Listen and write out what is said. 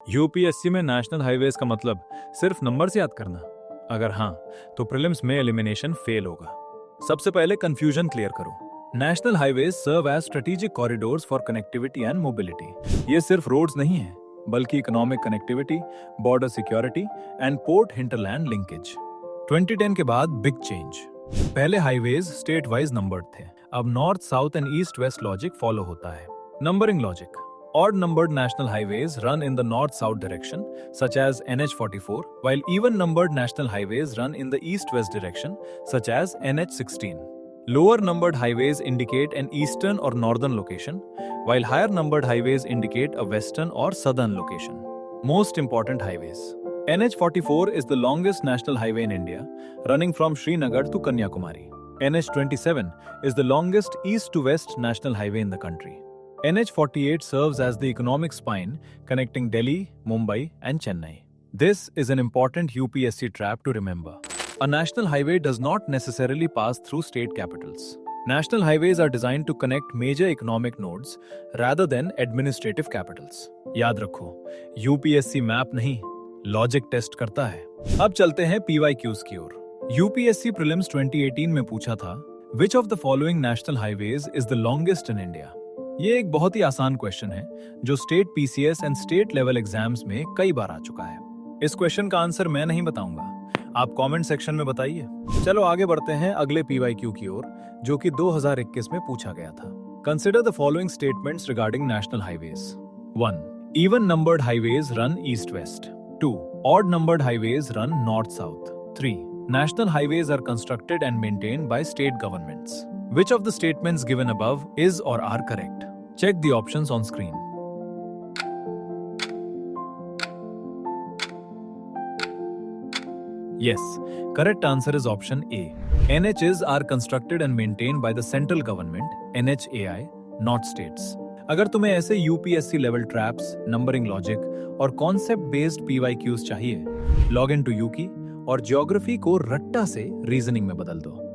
UPSC में national highways का मतलब सिर्फ नंबर से याद करना? अगर हाँ, तो प्रीलिम्स में एलिमिनेशन फेल होगा। सबसे पहले कंफ्यूजन क्लियर करो। National highways serve as strategic corridors for connectivity and mobility. ये सिर्फ रोड्स नहीं है, बल्कि economic connectivity, border security and port hinterland linkage. 2010 के बाद बिग चेंज। पहले हाईवेज स्टेट वाइज नंबर्ड थे, अब north south and east west logic follow होता है। Numbering logic: odd numbered national highways run in the north-south direction, such as NH44, while even-numbered national highways run in the east-west direction, such as NH16. Lower-numbered highways indicate an eastern or northern location, while higher-numbered highways indicate a western or southern location. Most important highways. NH44 is the longest national highway in India, running from Srinagar to Kanyakumari. NH27 is the longest east-to-west national highway in the country. NH48 serves as the economic spine connecting Delhi, Mumbai, and Chennai. This is an important UPSC trap to remember. A national highway does not necessarily pass through state capitals. National highways are designed to connect major economic nodes rather than administrative capitals. याद रखो, UPSC map नहीं, logic test करता है। अब चलते हैं PYQs की ओर। UPSC Prelims 2018 में पूछा था, Which of the following national highways is the longest in India? ये एक बहुत ही आसान क्वेश्चन है जो state PCS and state level exams में कई बार आ चुका है। इस क्वेश्चन का आंसर मैं नहीं बताऊंगा, आप कमेंट सेक्शन में बताइए। चलो आगे बढ़ते हैं अगले पीवाईक्यू की ओर, जो कि 2021 में पूछा गया था। Consider the following statements regarding national highways. 1. Even numbered highways run east west. 2. Odd numbered highways run north south. 3. National highways are constructed and maintained by state governments. Which of the statements given above is or are correct? Check the options on screen. Yes, correct answer is option A. NHs are constructed and maintained by the central government, NHAI, not states. अगर तुम्हें ऐसे UPSC level traps, numbering logic और concept based PYQs चाहिए, log in to यूकी और geography को रट्टा से reasoning में बदल दो।